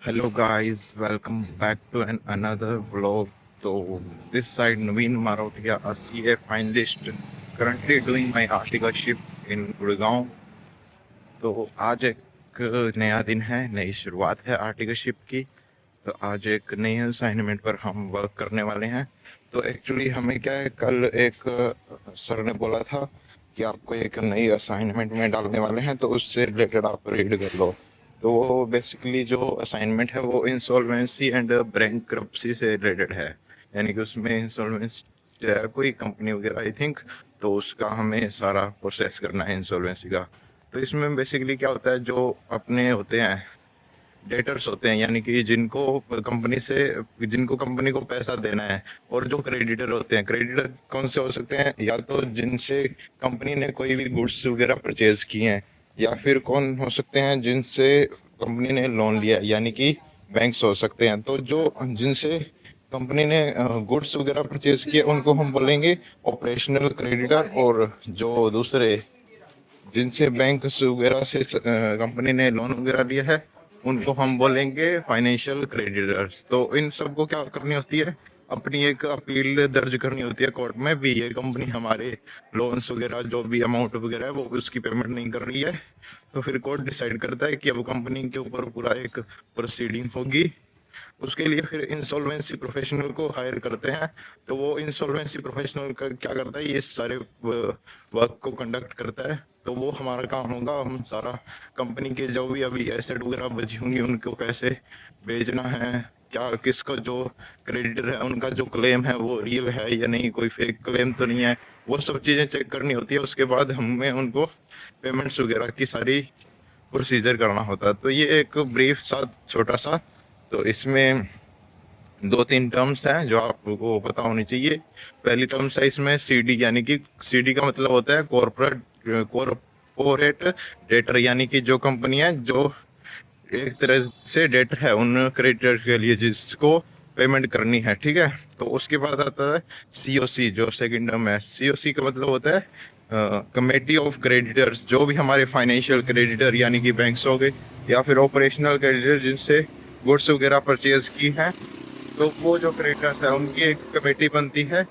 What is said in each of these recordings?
Hello guys, welcome back to another vlog. So this side Naveen Marotia, a CA finalist, currently doing my articleship in Gurgaon. तो आज एक नया दिन है, नई शुरुआत है आर्टिकलशिप की। तो आज एक नई असाइनमेंट पर हम वर्क करने वाले हैं। तो एक्चुअली हमें क्या है, कल एक सर ने बोला था कि आपको एक नई असाइनमेंट में डालने वाले हैं, तो उससे रिलेटेड आप रीड कर लो। तो वो बेसिकली जो असाइनमेंट है वो इंसॉल्वेंसी एंड बैंकरप्सी से रिलेटेड है, यानी कि उसमें इंसॉल्वेंसी है कोई कंपनी वगैरह आई थिंक, तो उसका हमें सारा प्रोसेस करना है इंसॉल्वेंसी का। तो इसमें बेसिकली क्या होता है, जो अपने होते हैं डेटर्स होते हैं, यानी कि जिनको कंपनी को पैसा देना है, और जो क्रेडिटर होते हैं, क्रेडिटर कौन से हो सकते हैं, या तो जिनसे कंपनी ने कोई भी गुड्स वगैरह परचेज किए हैं, या फिर कौन हो सकते हैं जिनसे कंपनी ने लोन लिया, यानी कि बैंक्स हो सकते हैं। तो जो जिनसे कंपनी ने गुड्स वगैरह परचेज किए उनको हम बोलेंगे ऑपरेशनल क्रेडिटर, और जो दूसरे जिनसे बैंक वगैरह से कंपनी ने लोन वगैरह लिया है उनको हम बोलेंगे फाइनेंशियल क्रेडिटर्स। तो इन सबको क्या करनी होती है, अपनी एक अपील दर्ज करनी होती है कोर्ट में भी, ये कंपनी हमारे लोन्स वगैरह जो भी अमाउंट वगैरह है वो उसकी पेमेंट नहीं कर रही है। तो फिर कोर्ट डिसाइड करता है कि अब कंपनी के ऊपर पूरा एक प्रोसीडिंग होगी। उसके लिए फिर इंसॉल्वेंसी प्रोफेशनल को हायर करते हैं। तो वो इंसॉल्वेंसी प्रोफेशनल का क्या करता है, ये सारे वर्क को कंडक्ट करता है। तो वो हमारा काम होगा, हम सारा कंपनी के जो भी अभी एसेट वगैरह बची होंगी उनको कैसे बेचना है, क्या किसको जो क्रेडिटर है उनका जो क्लेम है वो रियल है या नहीं, कोई फेक क्लेम तो नहीं है, वो सब चीज़ें चेक करनी होती है। उसके बाद हमें उनको पेमेंट्स वगैरह की सारी प्रोसीजर करना होता है। तो ये एक ब्रीफ सा छोटा सा, तो इसमें दो तीन टर्म्स हैं जो आपको पता होनी चाहिए। पहली टर्म्स है इसमें सीडी, यानी कि सीडी का मतलब होता है कॉरपोरेट डेटर, यानी कि जो कंपनी है जो एक तरह से डेटर है उन क्रेडिटर के लिए जिसको पेमेंट करनी है, ठीक है। तो उसके बाद आता है सीओसी, जो सेकंड टर्म है। सीओसी का मतलब होता है कमेटी ऑफ क्रेडिटर्स, जो भी हमारे फाइनेंशियल क्रेडिटर यानी कि बैंक्स हो गए, या फिर ऑपरेशनल क्रेडिटर जिनसे गुड्स वगैरह परचेज की हैं, तो वो जो क्रेडिटर्स है उनकी एक कमेटी बनती है,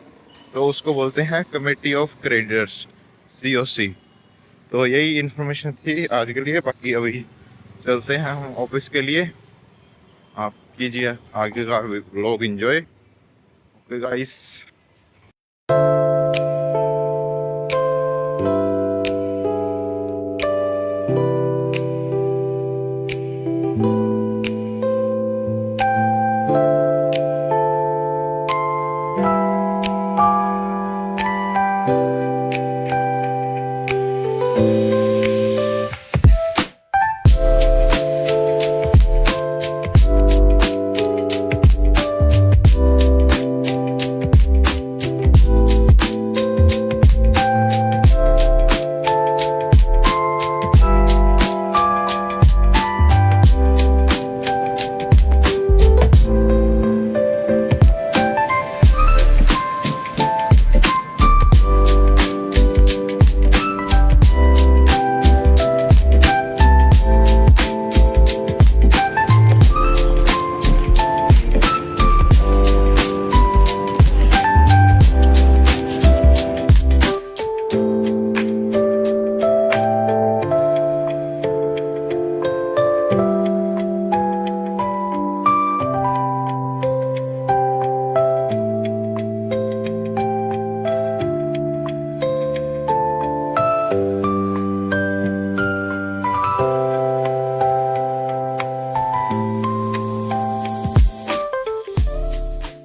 तो उसको बोलते हैं कमेटी ऑफ क्रेडिटर्स, सीओसी। तो यही इन्फॉर्मेशन थी आज के लिए, बाकी अभी चलते हैं हम ऑफिस के लिए। आप कीजिए आगे का vlog enjoy. Okay guys.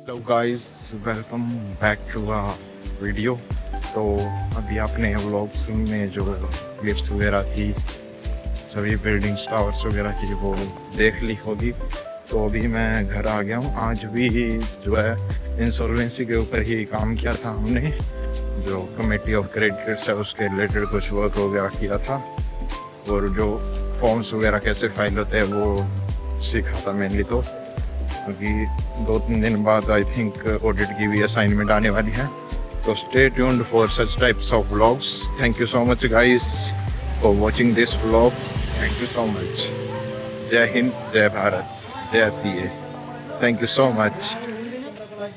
Hello guys, welcome back to video. तो अभी आपने व्लॉग्स में जो क्लिप्स वगैरह थी, सभी बिल्डिंग्स टावर्स वगैरह की, वो देख ली होगी। तो अभी मैं घर आ गया हूँ। आज भी जो है इंसॉल्वेंसी के ऊपर ही काम किया था हमने, जो कमेटी ऑफ क्रेडिटर्स है उसके रिलेटेड कुछ वर्क वगैरह किया था, और जो फॉर्म्स वगैरह कैसे फाइल होते हैं वो सीखा था मेनली। तो अभी 2-3 दिन बाद आई थिंक ऑडिट की भी असाइनमेंट आने वाली है। तो stay tuned for such types of vlogs. Thank you so much guys for watching this vlog. Thank you so much. जय हिंद, जय भारत। जैसी है। Thank you so much.